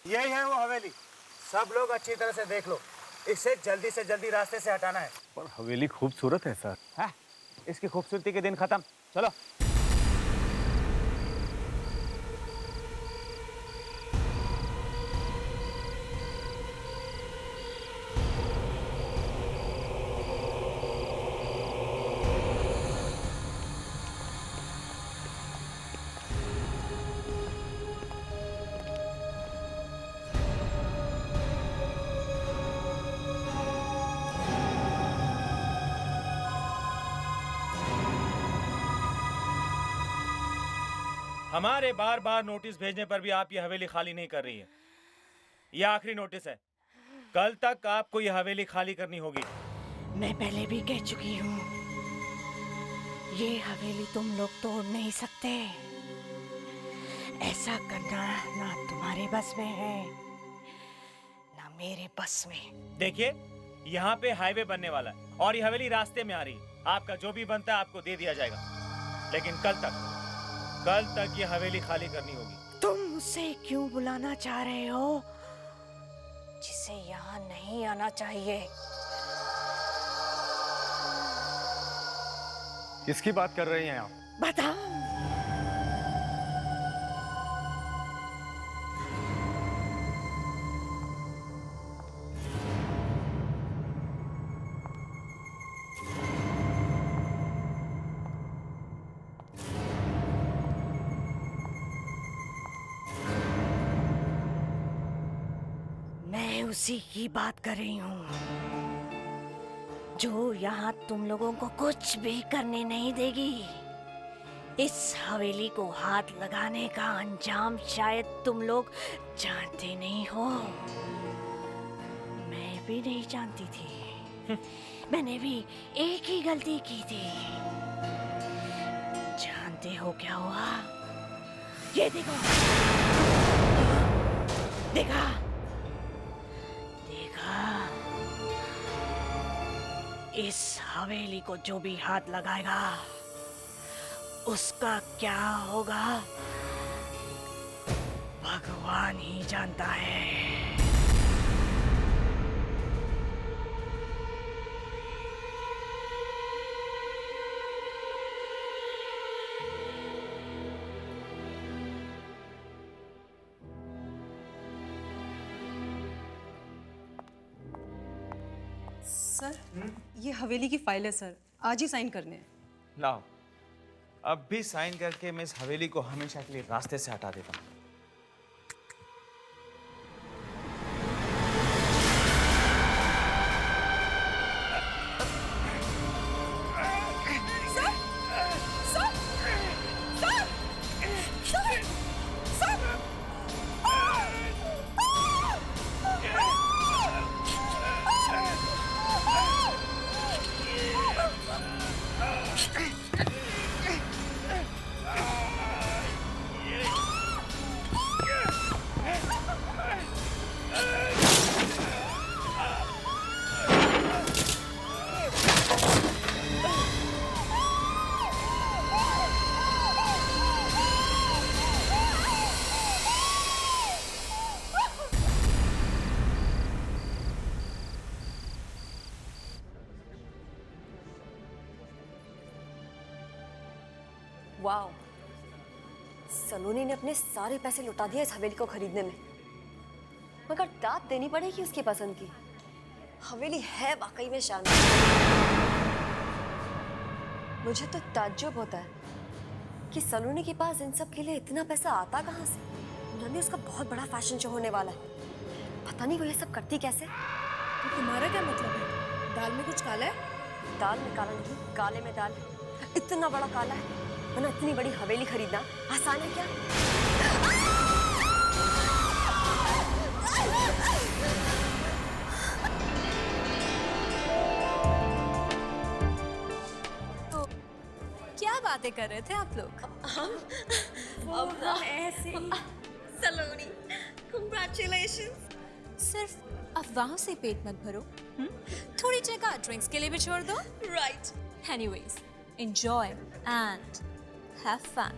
यही है वो हवेली। सब लोग अच्छी तरह से देख लो, इसे जल्दी से जल्दी रास्ते से हटाना है। पर हवेली खूबसूरत है सर। हाँ, इसकी खूबसूरती के दिन खत्म। चलो। हमारे बार बार नोटिस भेजने पर भी आप ये हवेली खाली नहीं कर रही है। ये आखिरी नोटिस है, कल तक आपको ये हवेली खाली करनी होगी। मैं पहले भी कह चुकी हूँ, ये हवेली तुम लोग तोड़ नहीं सकते। ऐसा करना ना तुम्हारे बस में है ना मेरे बस में। देखिए, यहाँ पे हाईवे बनने वाला है और ये हवेली रास्ते में आ रही है। आपका जो भी बनता है आपको दे दिया जाएगा, लेकिन कल तक ये हवेली खाली करनी होगी। तुम उसे क्यों बुलाना चाह रहे हो जिसे यहाँ नहीं आना चाहिए? किसकी बात कर रही हैं आप? बताओ। मैं उसी की बात कर रही हूँ जो यहाँ तुम लोगों को कुछ भी करने नहीं देगी। इस हवेली को हाथ लगाने का अंजाम शायद तुम लोग जानते नहीं हो। मैं भी नहीं जानती थी। मैंने भी एक ही गलती की थी। जानते हो क्या हुआ? ये देखो, देखा देखा, इस हवेली को जो भी हाथ लगाएगा उसका क्या होगा भगवान ही जानता है। सर, ये हवेली की फाइल है सर, आज ही साइन करने हैं। लाओ, अब भी साइन करके मैं इस हवेली को हमेशा के लिए रास्ते से हटा देता हूँ। वाओ, सलोनी ने अपने सारे पैसे लुटा दिए इस हवेली को खरीदने में, मगर दाद देनी पड़ेगी उसकी पसंद की। हवेली है वाकई में शानदार। मुझे तो ताज्जुब होता है कि सलोनी के पास इन सब के लिए इतना पैसा आता कहाँ से। नंदी, उसका बहुत बड़ा फैशन शो होने वाला है, पता नहीं वो ये सब करती कैसे। तो तुम्हारा क्या मतलब है? दाल में कुछ काला है? दाल में काला नहीं, काले में दाल। इतना बड़ा काला है, वरना इतनी बड़ी हवेली खरीदना आसान है क्या? तो क्या बातें कर रहे थे आप लोग? अब ऐसे सलोनी, congratulations। सिर्फ अफवाहों से पेट मत भरो, थोड़ी जगह ड्रिंक्स के लिए भी छोड़ दो। Right। Anyways, enjoy and have fun।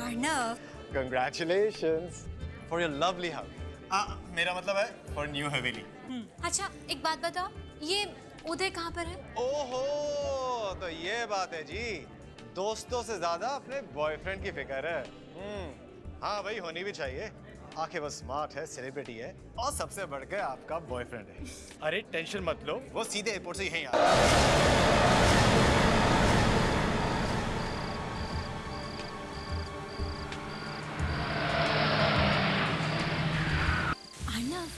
Arnav, Congratulations for your lovely house. मेरा मतलब है फॉर न्यू हवेली। अच्छा एक बात बताओ, ये उदय कहाँ पर है? ओहो, तो ये बात है जी। दोस्तों से ज्यादा अपने बॉयफ्रेंड की फिक्र है। हाँ भाई, होनी भी चाहिए। आखिर वो स्मार्ट है, सेलिब्रिटी है और सबसे बढ़कर आपका बॉयफ्रेंड है। अरे टेंशन मत लो, वो सीधे एयरपोर्ट से यहीं आ रहा है। अर्नव,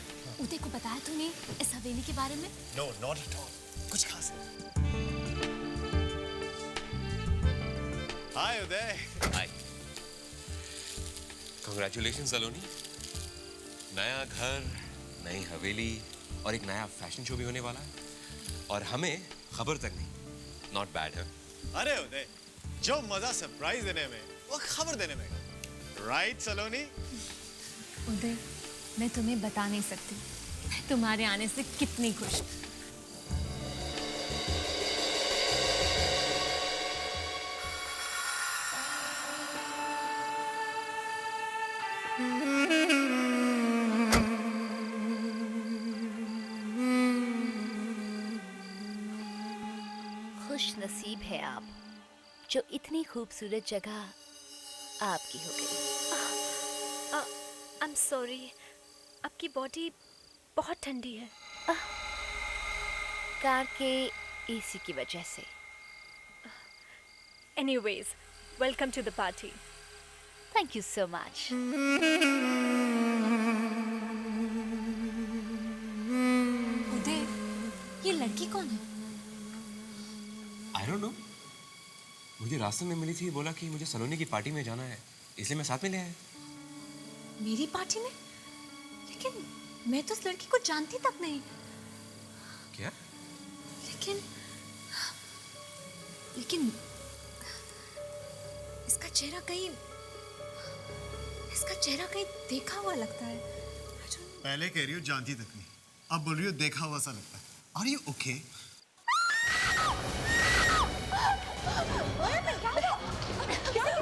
उदय को बताया तूने इस हवेली के बारे में? नो नॉट एट ऑल, कुछ खास है। हाय उदय। हाय। कांग्रेचुलेशन सलोनी। नया घर, नई हवेली और एक नया फैशन शो भी होने वाला है और हमें खबर तक नहीं। नॉट बैड है। अरे उदय, जो मजा सरप्राइज देने में वो खबर देने में, राइट सलोनी? उदय, मैं तुम्हें बता नहीं सकती मैं तुम्हारे आने से कितनी खुश हूँ। खुश नसीब है आप जो इतनी खूबसूरत जगह आपकी हो गई। आई एम सॉरी, आपकी बॉडी बहुत ठंडी है। कार के एसी की वजह से। Anyways, welcome to the party. Thank you so much. Uday, ये लड़की कौन है? I don't know. मुझे रास्ते में मिली थी, बोला कि मुझे सलोनी की पार्टी में जाना है, इसलिए मैं साथ में ले आया। मेरी पार्टी में? लेकिन मैं तो उस लड़की को जानती तक नहीं। क्या? लेकिन लेकिन इसका चेहरा कहीं देखा हुआ लगता है। पहले कह रही हो जानती तक नहीं, अब बोल रही हो देखा हुआ सा लगता है। Are you okay?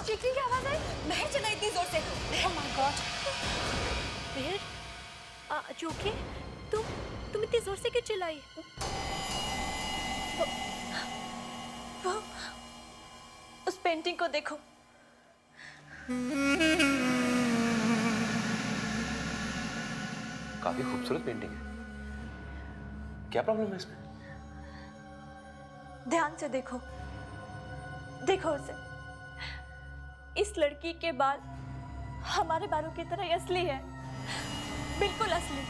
चीखने की आवाज आई, महर चला इतनी जोर से। ओह माय गॉड। महर, जोके, तुम इतनी जोर से क्यों चिल्लाई? वो उस पेंटिंग को देखो। काफी खूबसूरत पेंटिंग है। क्या प्रॉब्लम है इसमें? ध्यान से देखो, देखो उसे। इस लड़की के बाल हमारे बालों की तरह ही असली है, बिल्कुल असली।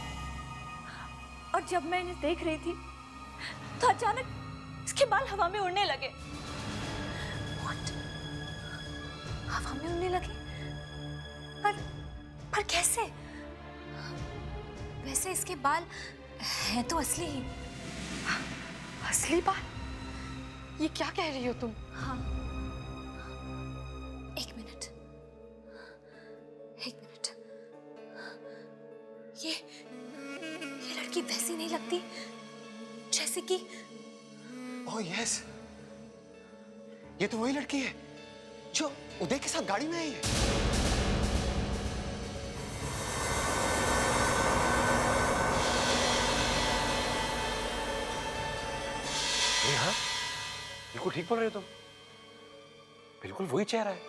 और जब मैं इन्हें देख रही थी तो अचानक इसके बाल हवा में उड़ने लगे। What? हवा में उड़ने लगे? पर कैसे? वैसे इसके बाल हैं तो असली ही। असली बाल? ये क्या कह रही हो तुम? हाँ, एक मिनट। ये लड़की वैसी नहीं लगती जैसे कि। ओह यस, ये तो वही लड़की है जो उदय के साथ गाड़ी में आई है। हाँ, बिल्कुल ठीक बोल रहे हो तुम। बिल्कुल वही चेहरा है।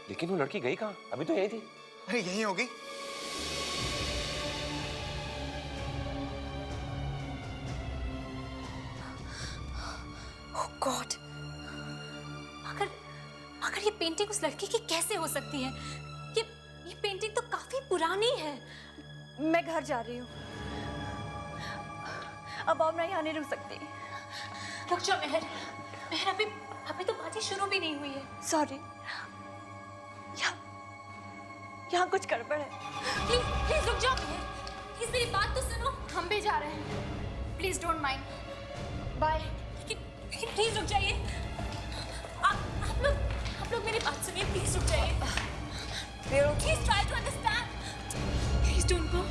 लेकिन वो लड़की गई कहाँ? अभी तो यही थी। अरे यहीं होगी। ओह गॉड, अगर ये पेंटिंग उस लड़की की कैसे हो सकती है? ये पेंटिंग तो काफी पुरानी है। मैं घर जा रही हूँ, अब और मैं यहाँ नहीं रुक सकती। रुक जाओ महर, अभी तो बातें शुरू भी नहीं हुई है। सॉरी, यहाँ कुछ गड़बड़ है। प्लीज रुक जाओ महर, प्लीज मेरी बात तो सुनो। हम भी जा रहे हैं, प्लीज डोंट माइंड। बाय। लेकिन प्लीज रुक जाइए। आप लोग मेरी बात सुनिए, प्लीज रुक जाइए। Please try to understand. Please don't go.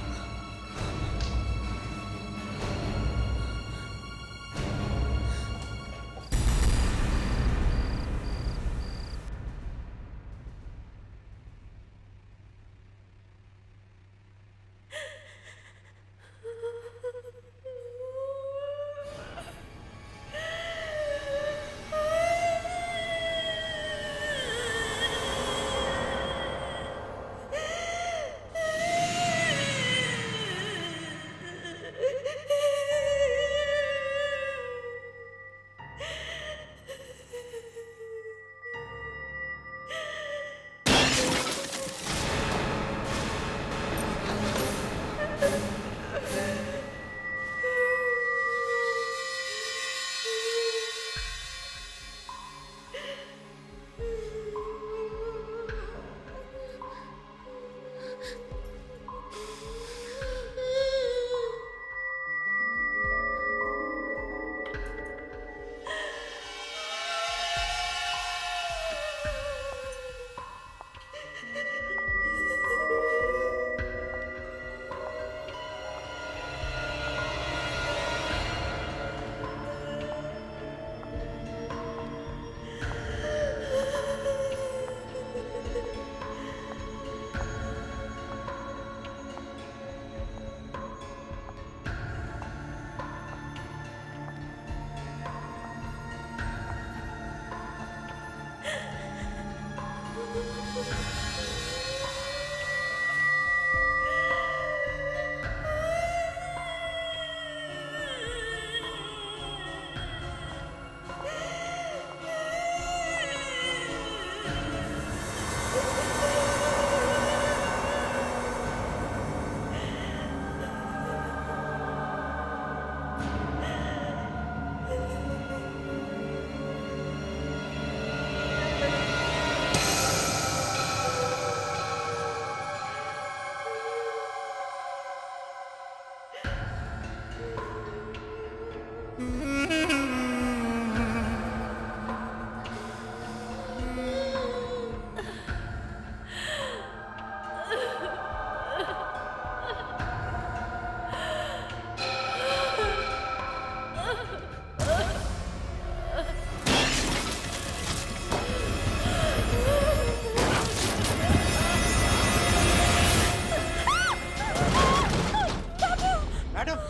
Madam,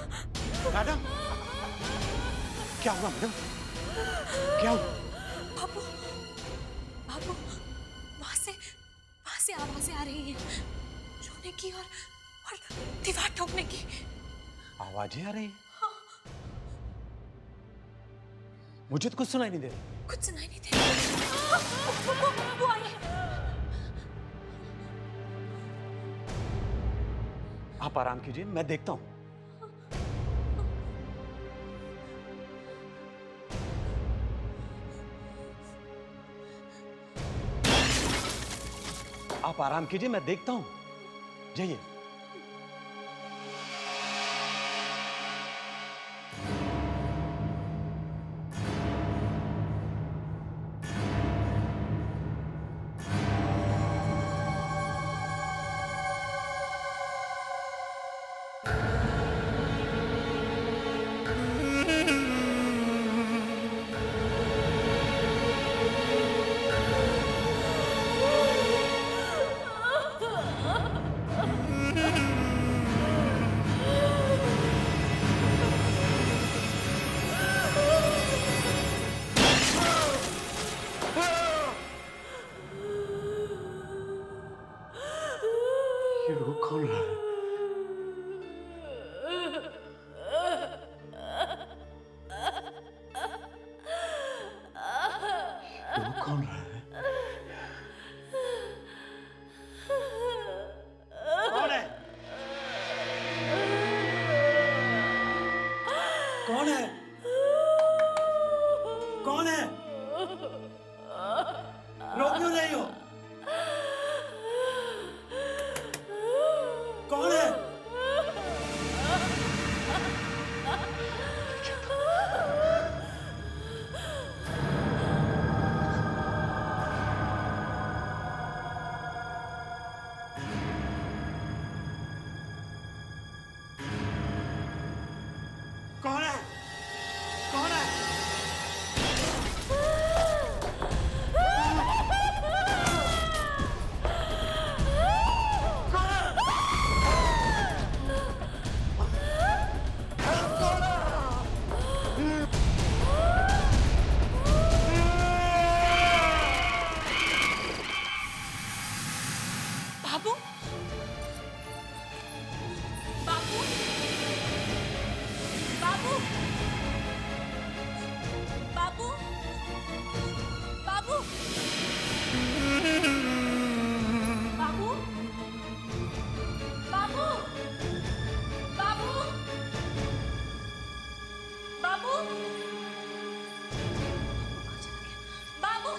madam, क्या हुआ मैडम? क्या हुआ? बाबू, बाबू, वहां से आवाजें आ रही हैं, रोने की और दीवार ठोकने की। आवाजें आ रही हैं? मुझे तो कुछ सुनाई नहीं दे रहा। कुछ सुनाई नहीं दे रहा। वो आई है। आप आराम कीजिए, मैं देखता हूं। आप आराम कीजिए, मैं देखता हूं। जाइए। ये रो कौन रहा है? रो कौन रहा है? कौन है? कौन है? कौन है? रो क्यों रही हो? कौन है? कौन है? कौन है? बाबू, बाबू, बाबू, बाबू, बाबू, बाबू, बाबू, बाबू, बाबू, बाबू।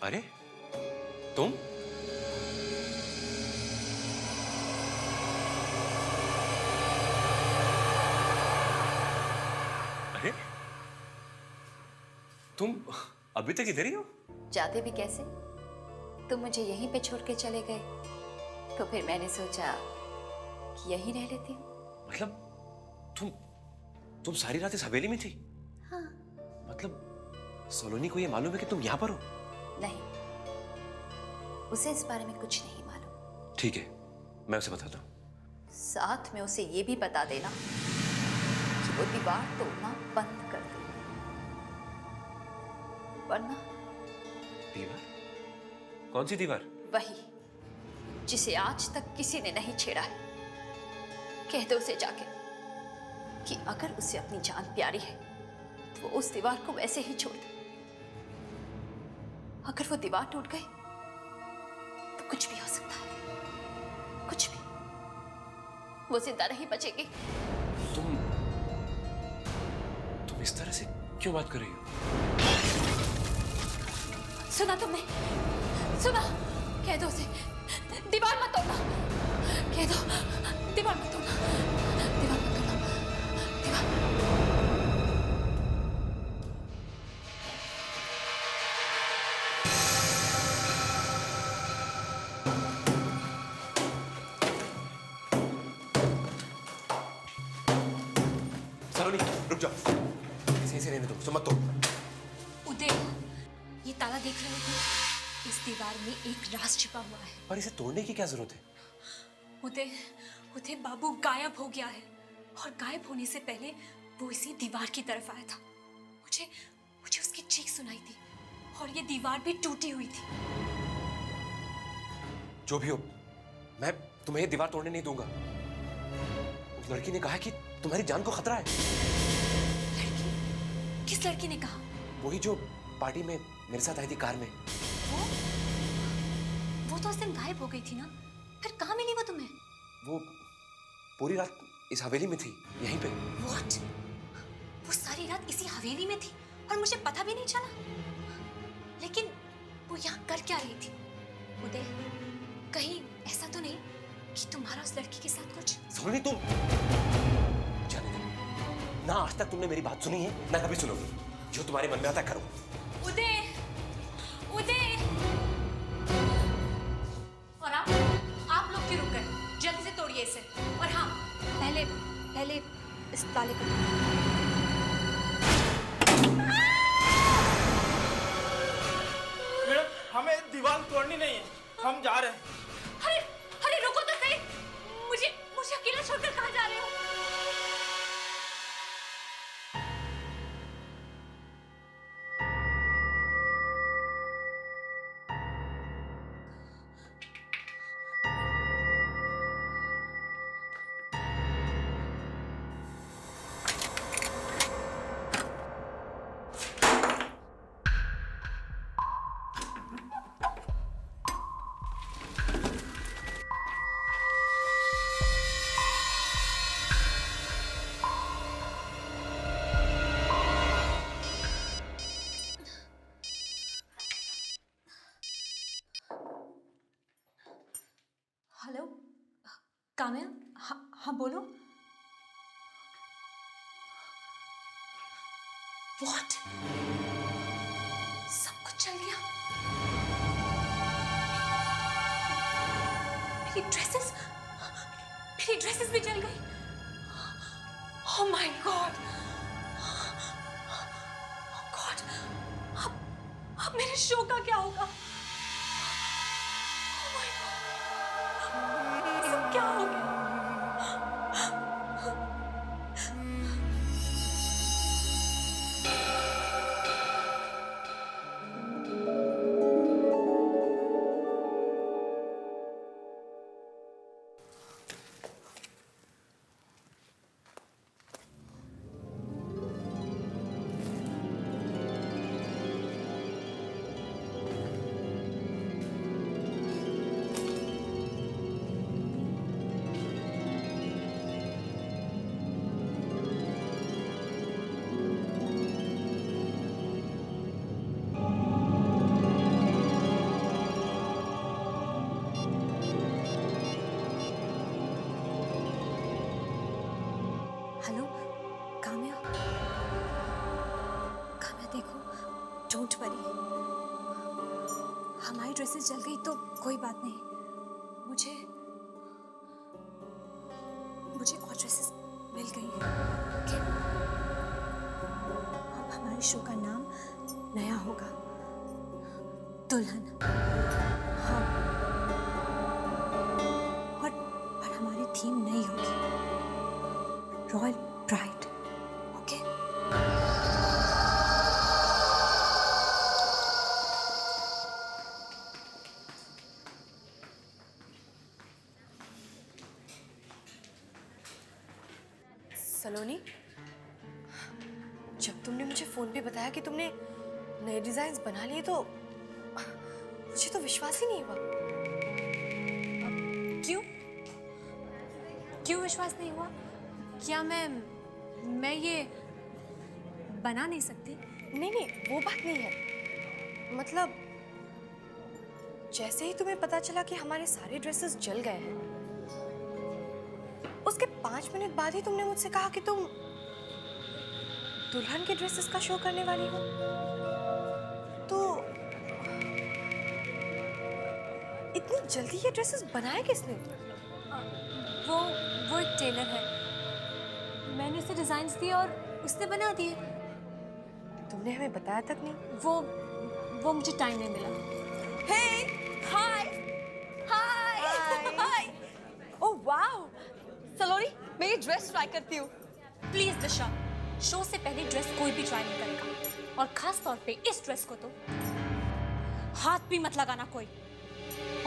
अरे तुम? अरे तुम अभी तक इधर ही हो? जाते भी कैसे? तुम मुझे यहीं पे छोड़ के चले गए तो फिर मैंने सोचा कि यहीं रह लेती हूँ। मतलब तुम सारी रात इस हवेली में थी? हाँ। मतलब सलोनी को ये मालूम है कि तुम यहाँ पर हो? नहीं, उसे इस बारे में कुछ नहीं मालूम। ठीक है, मैं उसे बताता हूँ। साथ में उसे ये भी बता देना कि वो दीवार तोड़ना बंद कर दे, वरना दीवार? कौन सी दीवार? वही जिसे आज तक किसी ने नहीं छेड़ा है। कह दो उसे जाके कि अगर उसे अपनी जान प्यारी है तो वो उस दीवार को वैसे ही छोड़ दे। अगर वो दीवार टूट गई तो कुछ भी हो सकता है, कुछ भी। वो जिंदा नहीं बचेगी। तुम इस तरह से क्यों बात कर रही हो? सुना तुमने? सुना? कह दो उसे दीवार मत तोड़ना। कह दो दीवार मत तोड़ना, दीवार मत तोड़ना, दीवार। सलोनी रुक जाओ, इसे रहने दो, मत तोड़। उदय, ये ताला देख रहे हो? इस दीवार में एक राज छिपा हुआ है। पर इसे तोड़ने की क्या जरूरत है? उदय, उदय बाबू गायब हो गया है और गायब होने से पहले वो इसी दीवार की तरफ आया था। मुझे मुझे उसकी चीख सुनाई थी और ये दीवार भी टूटी हुई थी। जो भी हो, मैं तुम्हें दीवार तोड़ने नहीं दूंगा। उस लड़की ने कहा कि तुम्हारी जान को खतरा है। लड़की? किस लड़की ने कहा? वही जो पार्टी में मेरे साथ आई थी कार में। वो तो उस दिन गायब हो गई थी ना, फिर कहाँ मिली वो तुम्हें? वो पूरी रात इस हवेली में थी, यहीं पे। What? वो सारी रात इसी हवेली में थी और मुझे पता भी नहीं चला। लेकिन वो यहाँ कर क्या रही थी? उदय, कहीं ऐसा तो नहीं कि तुम्हारा उस लड़की के साथ कुछ? सोनी, तुम जाने दो। ना आज तक तुमने मेरी बात सुनी है, ना कभी सुनोगी। जो तुम्हारे मन में आता है करो। उदय, उदय! और आप लोग क्यों रुक गए? जल्दी से तोड़िए इसे। और हाँ, पहले इस ताले को। मैडम, हमें दीवार तोड़नी नहीं है, हम जा रहे हैं। अरे अरे रुको तो सही, मुझे अकेला छोड़कर कहाँ जा रहे हो? हेलो काम्या, हाँ बोलो। व्हाट? सब कुछ चल गया? मेरी ड्रेसेस भी जल गई। ओह माय गॉड, अब मेरे शो का क्या होगा? क्या हो गया? हेलो काम्या, काम्या देखो, डोंट वरी, हमारी ड्रेसेस जल गई तो कोई बात नहीं, मुझे और ड्रेसेस मिल गई हैं। ओके, अब हमारे शो का नाम नया होगा, दुल्हन। हाँ, और हमारी थीम नई होगी, रॉयल ब्राइड। ओके, सलोनी, जब तुमने मुझे फोन पे बताया कि तुमने नए डिजाइन्स बना लिए तो मुझे तो विश्वास ही नहीं हुआ। क्यों विश्वास नहीं हुआ? क्या मैं ये बना नहीं सकती? नहीं, वो बात नहीं है। मतलब जैसे ही तुम्हें पता चला कि हमारे सारे ड्रेसेस जल गए हैं, उसके 5 मिनट बाद ही तुमने मुझसे कहा कि तुम दुल्हन के ड्रेसेस का शो करने वाली हो। तो इतनी जल्दी ये ड्रेसेस बनाए किसने? वो एक टेलर है, मैंने उसे डिजाइन्स दिए और उसने बना दिए। तुमने हमें बताया तक नहीं। वो मुझे टाइम नहीं मिला। हाय। ओह वाओ, सलोनी, मैं ये ड्रेस ट्राई करती हूँ। प्लीज दिशा, शो से पहले ड्रेस कोई भी ट्राई नहीं करेगा, और खास तौर पे इस ड्रेस को तो हाथ भी मत लगाना कोई।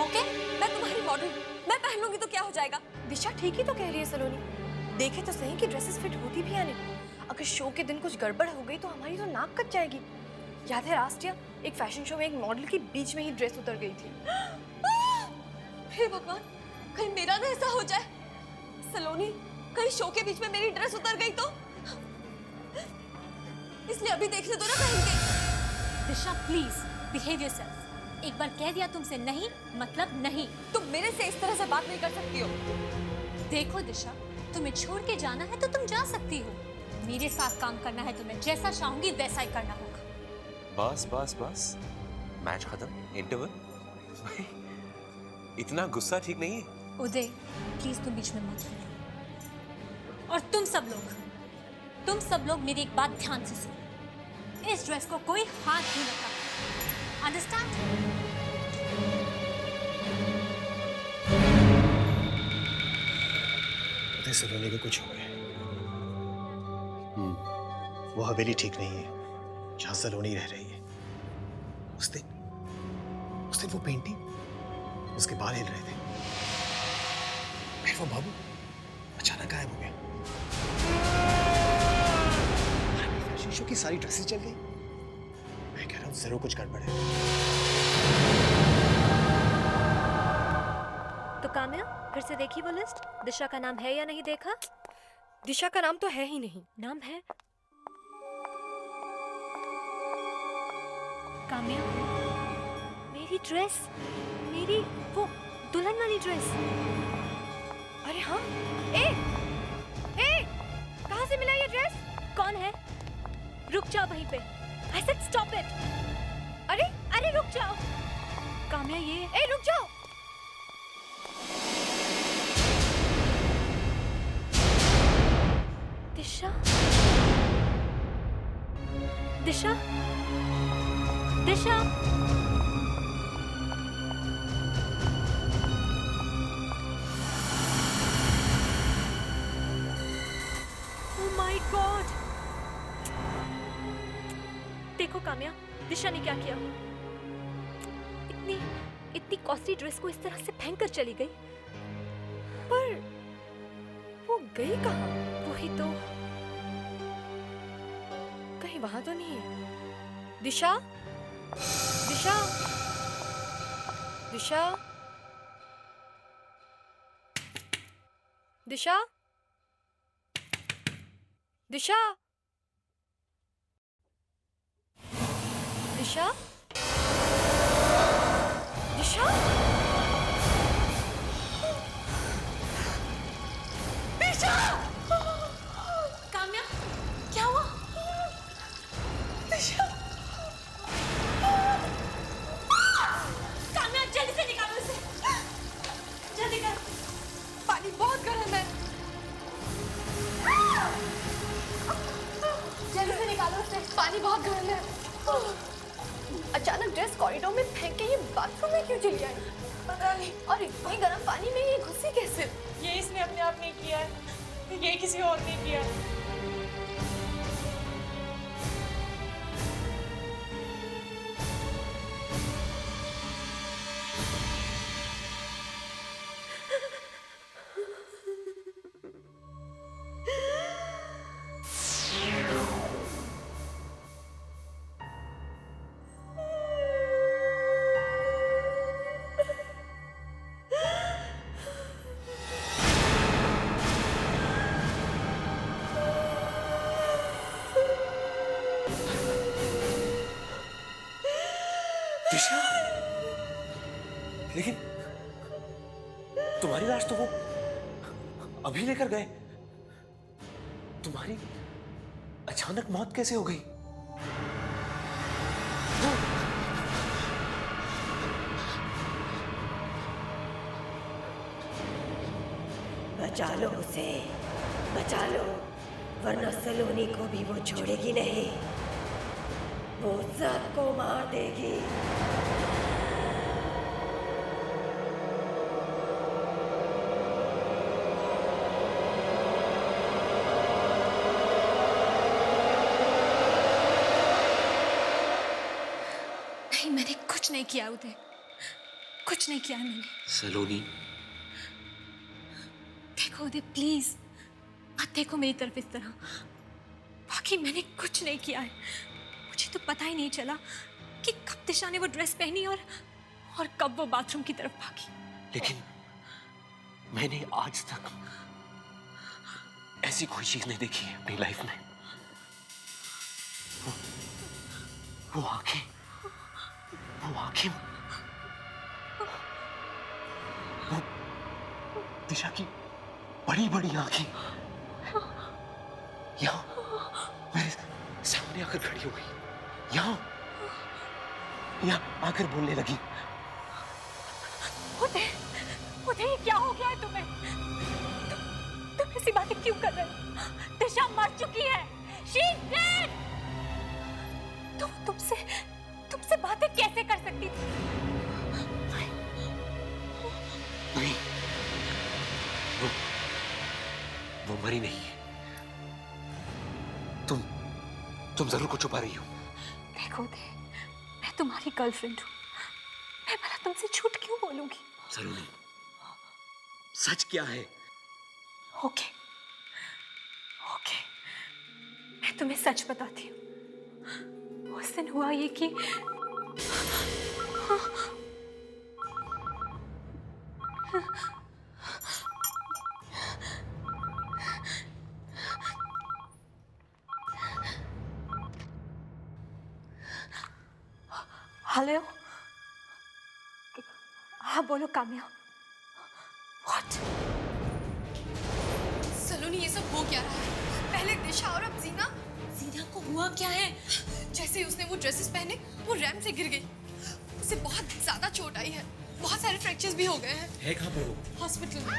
ओके, मैं तुम्हारी मॉडल, मैं पहन लूंगी तो क्या हो जाएगा? दिशा ठीक ही तो कह रही है सलोनी। देखे तो सही कि ड्रेसेस फिट होती भी या नहीं। अगर शो के दिन कुछ गड़बड़ हो गई तो हमारी तो नाक कट जाएगी। याद है लास्ट ईयर एक फैशन शो में एक मॉडल की बीच में ही ड्रेस उतर गई थी। हे भगवान, कहीं मेरा ना ऐसा हो जाए। सलोनी, कहीं शो के बीच में मेरी ड्रेस उतर गई तो? इसलिए अभी देखने दो ना पहन के। दिशा प्लीज बिहेव योरसेल्फ। एक बार कह दिया तुमसे नहीं मतलब नहीं। तुम मेरे से इस तरह से बात नहीं कर सकती हो। देखो दिशा, तुम्हें छोड़ के जाना है तो तुम जा सकती हो, मेरे साथ काम करना है तुम्हें जैसा चाहूंगी वैसा ही करना होगा। बस मैच खत्म, इंटरवल। इतना गुस्सा ठीक नहीं है। उदय प्लीज तुम बीच में मत बोलो, और तुम सब लोग मेरी एक बात ध्यान से सुनो, इस ड्रेस को कोई हाथ नहीं लगा, अंडरस्टैंड? सलोनी को कुछ हो गया। वो हवेली ठीक नहीं है जहां सलोनी रह रही है। उस दिन वो पेंटिंग, उसके बाल हिल रहे थे, फिर वो बाबू अचानक गायब हो गया। फैशन शो की सारी ड्रेसेस चल गई। मैं कह रहा हूँ जरूर कुछ गड़बड़ है। तो काम्या, फिर से देखी वो लिस्ट? दिशा का नाम है या नहीं देखा? दिशा का नाम तो है ही नहीं। नाम है काम्या। मेरी ड्रेस, मेरी वो दुल्हन वाली ड्रेस। अरे हाँ, ए, कहाँ से मिला ये ड्रेस? कौन है? रुक जाओ वहीं पे। I said stop it. अरे रुक जाओ। काम्या ये। रुक जाओ। दिशा, दिशा, दिशा। Oh my God! देखो काम्या, दिशा ने क्या किया। इतनी कॉस्टली ड्रेस को इस तरह से फेंक कर चली गई। पर वो गई कहाँ? वही तो। कहीं वहां तो नहीं है। दिशा, दिशा, दिशा, दिशा, दिशा, दिशा, दिशा, दिशा। काम्या, क्या हुआ? दिशा, पानी बहुत गर्म है। अचानक ड्रेस कॉरिडोर में फेंक के ये बाथरूम में क्यों चली आई? पता नहीं, और इतने गर्म पानी में ये घुसी कैसे? ये इसने अपने आप नहीं किया है, ये किसी और ने किया है। दिशा, लेकिन तुम्हारी लाश तो वो अभी लेकर गए। तुम्हारी अचानक मौत कैसे हो गई? बचा लो उसे, बचा लो, वरना सलोनी को भी वो छोड़ेगी नहीं। वो सबको मार देगी। नहीं, मैंने कुछ नहीं किया उदय, कुछ नहीं किया मैंने। सलोनी, देखो उदय, प्लीज मत देखो मेरी तरफ इस तरह। बाकी मैंने कुछ नहीं किया है। मुझे तो पता ही नहीं चला कि कब दिशा ने वो ड्रेस पहनी और कब वो बाथरूम की तरफ भागी। लेकिन मैंने आज तक ऐसी कोई चीज नहीं देखी है अपनी लाइफ में। वो आंखें, वो दिशा की बड़ी बड़ी आंखें यहाँ मेरे सामने आकर खड़ी हो गई। यहाँ आकर बोलने लगी। उदय, ये क्या हो गया है तुम्हें? तुम ऐसी बातें क्यों कर रहे हो? दिशा मर चुकी है। She's dead! तुमसे बातें कैसे कर सकती थी? नहीं, वो मरी नहीं है। तुम जरूर कुछ छुपा रही हो। देखो उदय, मैं तुम्हारी गर्लफ्रेंड हूँ। मैं भला तुमसे झूठ क्यों बोलूंगी? सलोनी, सच क्या है? ओके, मैं तुम्हें सच बताती हूँ। उस दिन हुआ ये कि हेलो, हाँ बोलो काम्या। What? सलोनी, ये सब हो क्या रहा है? पहले दिशा और अब जीना। जीना को हुआ क्या है? जैसे ही उसने वो ड्रेसेस पहने, वो रैंप से गिर गई। उसे बहुत ज्यादा चोट आई है। बहुत सारे फ्रैक्चर्स भी हो गए हैं। है कहाँ पर वो? हॉस्पिटल में।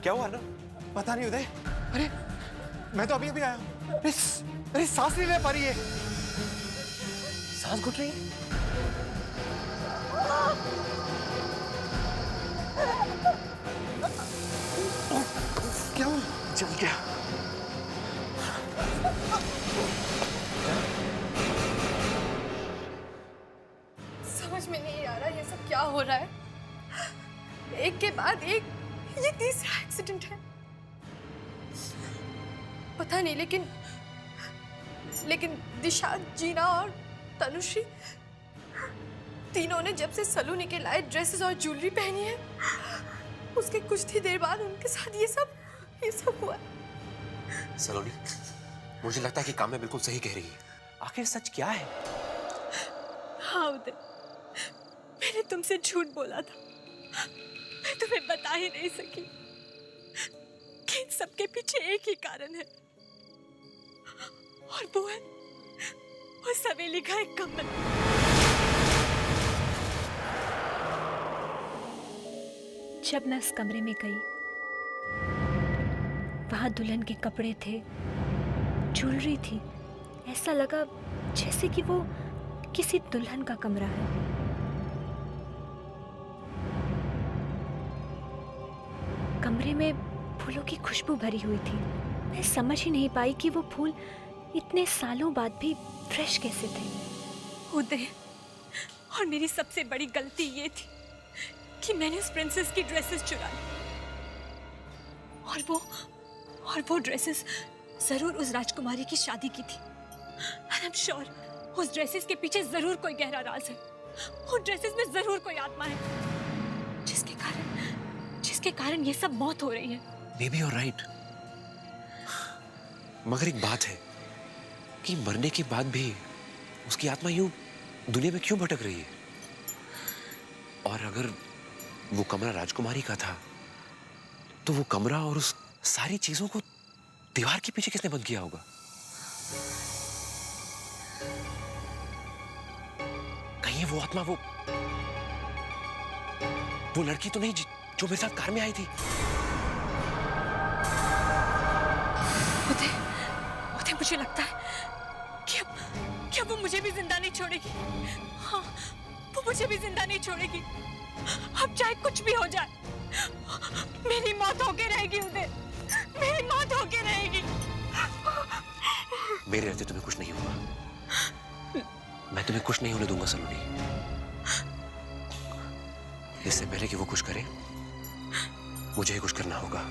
क्या हुआ ना? पता नहीं उदय। अरे मैं तो अभी आया हूँ। अरे सांस नहीं ले पा रही है। सांस घुट रही है? क्या हुआ? जल गया। समझ में नहीं आ रहा ये सब क्या हो रहा है। एक के बाद एक ये तीसरा एक्सीडेंट है। पता नहीं, लेकिन दिशा, जीना और तनुश्री तीनों ने जब से सलोनी के लाए ड्रेसेस और ज्वेलरी पहनी है, उसके कुछ ही देर बाद उनके साथ ये सब हुआ। सलोनी, मुझे लगता है कि काम्या बिल्कुल सही कह रही है। आखिर सच क्या है? हाँ उदय, मैंने तुमसे झूठ बोला था। मैं तुम्हें बता ही नहीं सकी कि इन सबके पीछे एक ही कारण है, और वो है उस हवेली का एक कमल। जब मैं उस कमरे में गई, वहां दुल्हन के कपड़े थे, ज्वेलरी थी। ऐसा लगा जैसे कि वो किसी दुल्हन का कमरा है। कमरे में फूलों की खुशबू भरी हुई थी। मैं समझ ही नहीं पाई कि वो फूल इतने सालों बाद भी फ्रेश कैसे थे। उदय, और मेरी सबसे बड़ी गलती ये थी कि मैंने उस प्रिंसेस की ड्रेसेस चुरा ली। और वो ड्रेसेस जरूर उस राजकुमारी की शादी की थी। आई एम श्योर उस ड्रेसेस के पीछे जरूर कोई गहरा राज है। उन ड्रेसेस में जरूर कोई आत्मा है जिसके कारण ये सब मौत हो रही है। Maybe you're right. मगर एक बात है कि मरने के बाद भी उसकी आत्मा यूं दुनिया में क्यों भटक रही है? और अगर वो कमरा राजकुमारी का था, तो वो कमरा और उस सारी चीजों को दीवार के पीछे किसने बंद किया होगा? कहीं वो आत्मा वो लड़की तो नहीं जो मेरे साथ कार में आई थी? उदय, मुझे लगता है कि अब वो मुझे भी जिंदा नहीं छोड़ेगी। हाँ, वो मुझे भी जिंदा नहीं छोड़ेगी। अब चाहे कुछ भी हो जाए, मेरी मौत होके रहेगी उदय, मेरी मौत होके रहेगी। मेरे रहते तुम्हें कुछ नहीं होगा। मैं तुम्हें कुछ नहीं होने दूंगा सलोनी। इससे पहले कि वो कुछ करे, मुझे ही कुछ करना होगा।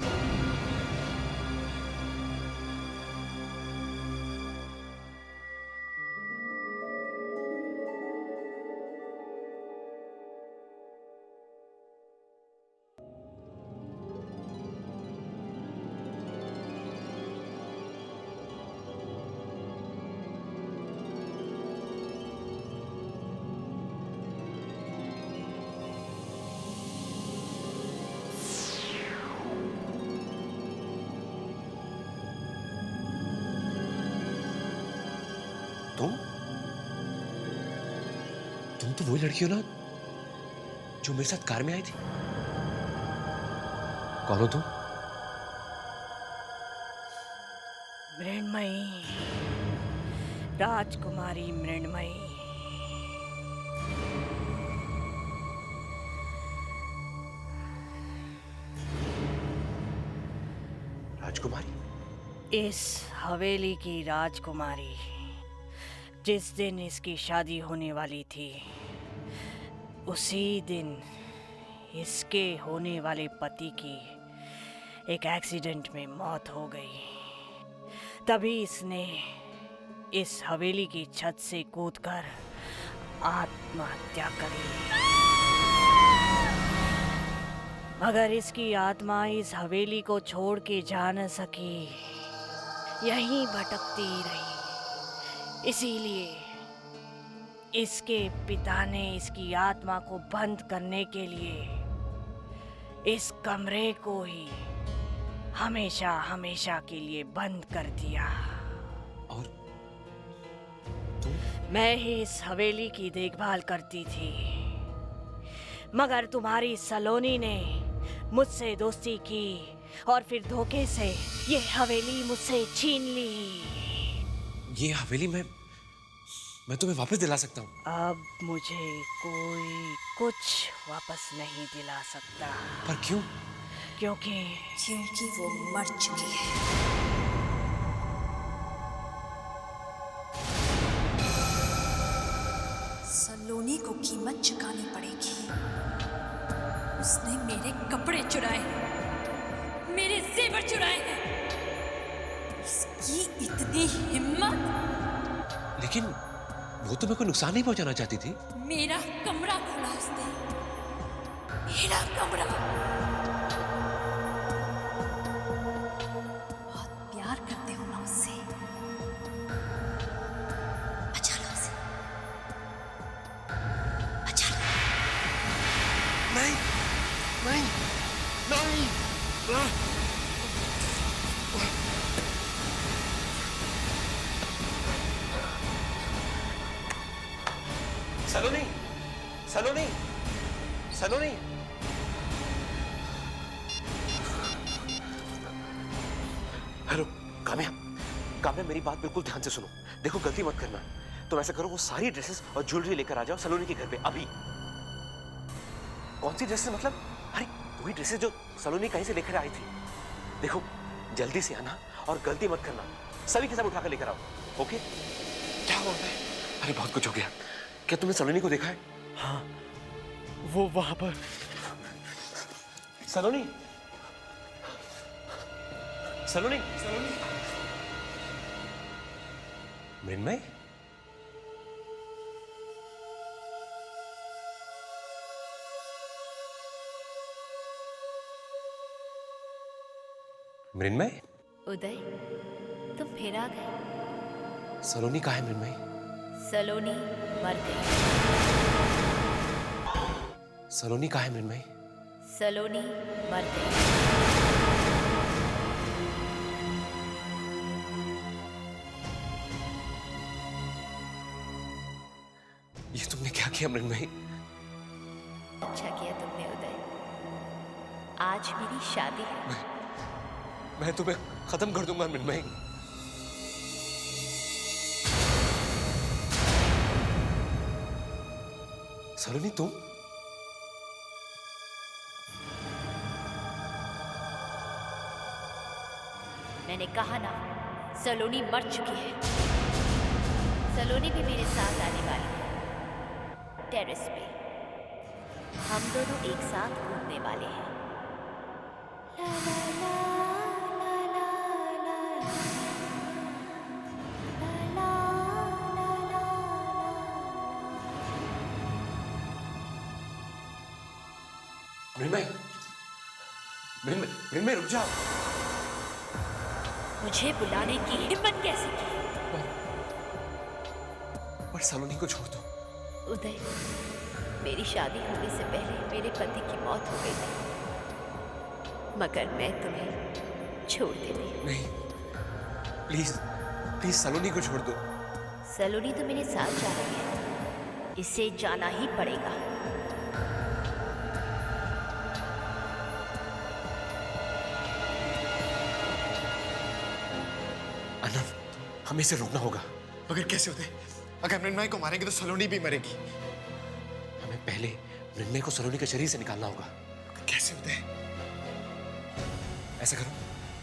तुम तो वही लड़की हो ना जो मेरे साथ कार में आई थी? कौन हो तुम? मृण्मयी, राजकुमारी मृण्मयी। राजकुमारी? इस हवेली की राजकुमारी। जिस दिन इसकी शादी होने वाली थी, उसी दिन इसके होने वाले पति की एक एक्सीडेंट में मौत हो गई। तभी इसने इस हवेली की छत से कूदकर आत्महत्या करी। मगर इसकी आत्मा इस हवेली को छोड़ के जा न सकी, यहीं भटकती रही। इसीलिए इसके पिता ने इसकी आत्मा को बंद करने के लिए इस कमरे को ही हमेशा हमेशा के लिए बंद कर दिया। और मैं ही इस हवेली की देखभाल करती थी, मगर तुम्हारी सलोनी ने मुझसे दोस्ती की और फिर धोखे से ये हवेली मुझसे छीन ली। ये हवेली मैं तुम्हें वापस दिला सकता हूँ। अब मुझे कोई कुछ वापस नहीं दिला सकता। पर क्यों? क्योंकि वो मर चुकी है। सलोनी को कीमत चुकानी पड़ेगी। उसने मेरे कपड़े चुराए, मेरे जेवर चुराए हैं। उसकी इतनी हिम्मत! लेकिन वो तुम्हें कोई नुकसान नहीं पहुंचाना चाहती थी। मेरा कमरा खोला उसने, मेरा कमरा। बहुत प्यार करते हो ना उससे, बचा लो उसे, बचा लो। नहीं नहीं नहीं। सलोनी, सलोनी, सलोनी। काम्या, काम्या मेरी बात बिल्कुल ध्यान से सुनो। देखो गलती मत करना। तुम ऐसा करो, वो सारी ड्रेसेस और ज्वेलरी लेकर आ जाओ सलोनी के घर पे अभी। कौन सी ड्रेसेस मतलब? अरे वही ड्रेसेस जो सलोनी कहीं से लेकर आई थी। देखो जल्दी से आना और गलती मत करना। सभी के सब उठाकर लेकर आओ, ओके? क्या हुआ है? अरे बहुत कुछ हो गया। क्या तुमने सलोनी को देखा है? हाँ, वो वहां पर। सलोनी, सलोनी, सलोनी। मृण्मय, मृण्मय, उदय, तुम फिर आ गए। सलोनी कहाँ है मृण्मय? सलोनी मर गई। सलोनी कहाँ है मृण्मय? सलोनी मर गई। ये तुमने क्या किया मृण्मय? अच्छा किया तुमने उदय। आज मेरी शादी है। मैं तुम्हें खत्म कर दूंगा मृण्मय। सलोनी तुम? मैंने कहा ना, सलोनी मर चुकी है। सलोनी भी मेरे साथ आने वाली है। टेरेस पे हम दोनों एक साथ घूमने वाले हैं। ला ला ला ला ला ला ला ला ला ला। मृण्मय, मृण्मय, मृण्मय रुक जाओ। मुझे बुलाने की हिम्मत कैसे की? पर सलोनी को छोड़ दो। उदय, मेरी शादी होने से पहले मेरे पति की मौत हो गई थी, मगर मैं तुम्हें छोड़ देती। नहीं, प्लीज प्लीज सलोनी को छोड़ दो। सलोनी तो मेरे साथ जा रही है, इसे जाना ही पड़ेगा। अनंत, हमें इसे रोकना होगा। मगर कैसे होते? अगर मृण्मय को मारेंगे तो सलोनी भी मरेगी। हमें पहले मृण्मय को सलोनी के शरीर से निकालना होगा। कैसे होते? ऐसा करो,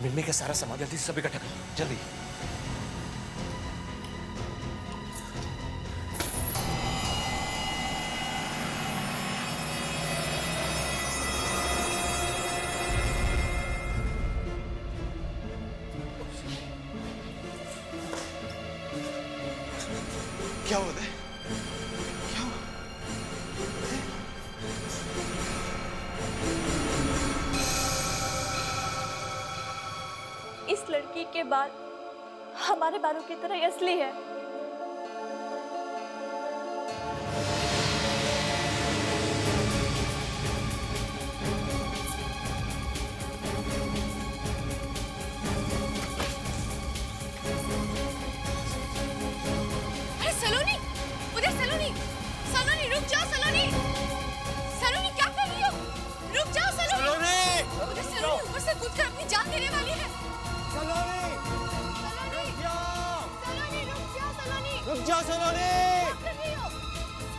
मृण्मय का सारा सामान जल्दी से सब इकट्ठा करो, जल्दी। क्या होता है? क्या हुआ? इस लड़की के बाल हमारे बालों की तरह असली है। अरे सलोनी, उधर सलोनी, सलोनी रुक जाओ सलोनी, सलोनी क्या कर रही हो? रुक जाओ सलोनी, उधर सलोनी ऊपर से कूदकर अपनी जान देने वाली है। सलोनी, सलोनी रुक जाओ सलोनी, रुक जाओ सलोनी, क्या कर रही हो?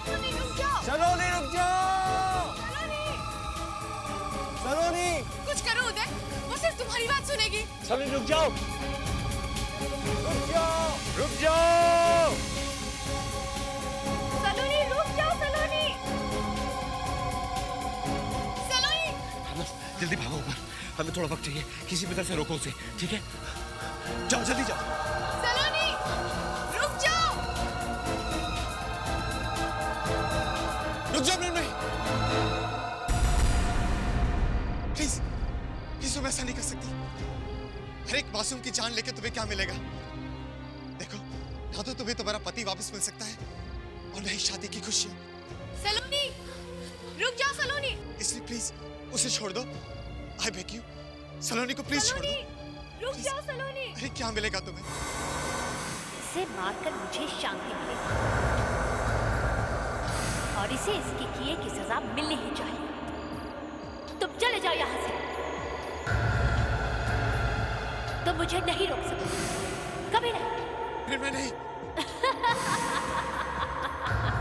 सलोनी रुक जाओ, सलोनी रुक जाओ, सलोनी, सलोनी, कुछ करो उदय, वो सिर्फ तुम्हारी बात सुनेगी। सलोनी रुक जाओ, रुक जाओ, रुक जाओ। सलोनी रुक जाओ सलोनी, सलोनी, जल्दी भागो ऊपर, हमें थोड़ा वक्त चाहिए। किसी भी तरह से रोको उसे, ठीक है? जाओ जल्दी जाओ। सलोनी रुक जाओ, रुक जाओ मृण्मय, प्लीज प्लीज तुम ऐसा नहीं कर सकती। हर एक मासूम की जान लेके तुम्हें क्या मिलेगा? देखो, ना तो तुम्हें तुम्हारा पति वापस मिल सकता है और न ही शादी की खुशियां। सलोनी रुक जाओ सलोनी, इसलिए प्लीज उसे छोड़ दो। आई बेग यू, सलोनी को प्लीज छोड़ दो। रुक जाओ सलोनी। अरे क्या मिलेगा तुम्हें? इसे मारकर मुझे शांति मिलेगी और इसे इसके किए की सजा मिलनी ही चाहिए। तुम चले जाओ यहाँ से, तुम मुझे नहीं रोक सकते, कभी नहीं। फिर मैं नहीं।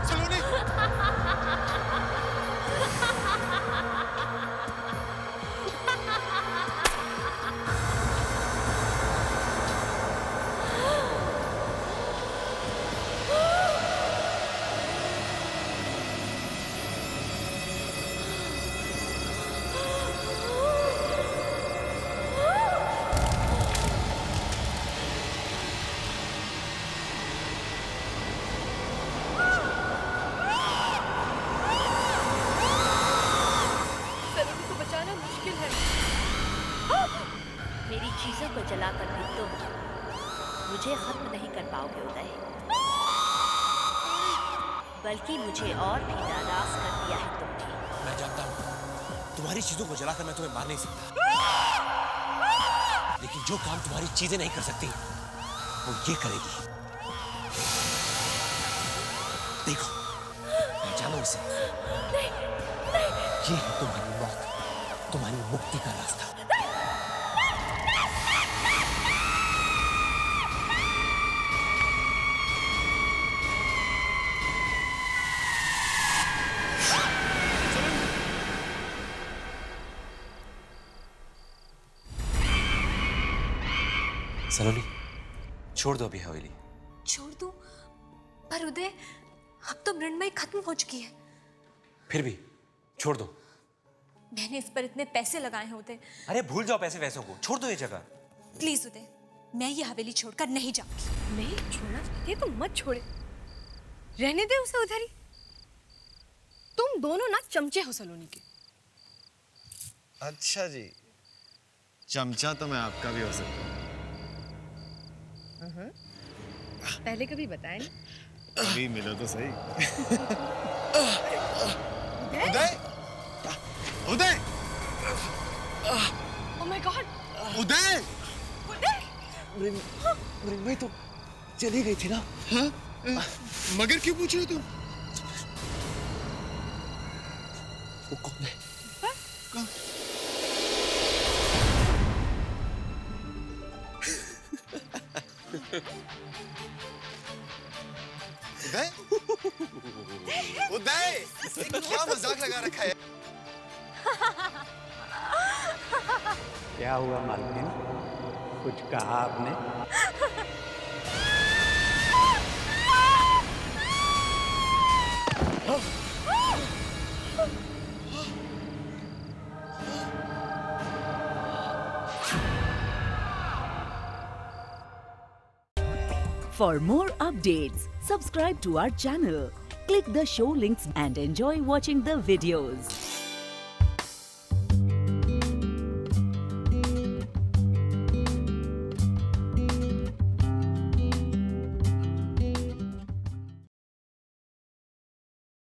सलोनी। सलोनी को बचाना मुश्किल है। मेरी चीजों को जलाकर भी तुम मुझे खत्म नहीं कर पाओगे उदय, बल्कि मुझे और भी नाराज कर दिया है तुमने। मैं जानता हूँ तुम्हारी चीजों को जलाकर मैं तुम्हें मार नहीं सकता, लेकिन जो काम तुम्हारी चीजें नहीं कर सकती वो ये करेगी। देखो, जानो इसे। ये है तुम्हारी मौत, तुम्हारी मुक्ति का रास्ता। सलोनी, छोड़ दो अभी हवेली। छोड़ दूं? पर उदय, अब तो मृण्मयी खत्म हो चुकी है। फिर भी छोड़ दो। मैंने इस पर इतने पैसे लगाए हैं उदय। अरे भूल जाओ पैसे वैसों को, छोड़ दो ये जगह। प्लीज उदय, मैं ये हवेली छोड़कर नहीं जाऊंगी। नहीं छोड़ना चाहती है तो मत छोड़े, रहने दे उसे उधर ही। तुम दोनों ना चमचे हो सलोनी के। अच्छा जी, चमचा तो मैं आपका भी हो सकता हूँ। पहले कभी बताया नहीं। अभी मिलो तो सही। Uday! Uday! Oh my God! Uday! Mrinmayi तो चली गई थी ना? हाँ? मगर क्यों पूछ रहे हो तुम? वो कौन है? कौन? उदय? उदय! इसने क्या मजाक लगा रखा है? क्या हुआ मालकिन, कुछ कहा आपने? For more updates, subscribe to our channel, click the show links and enjoy watching the videos.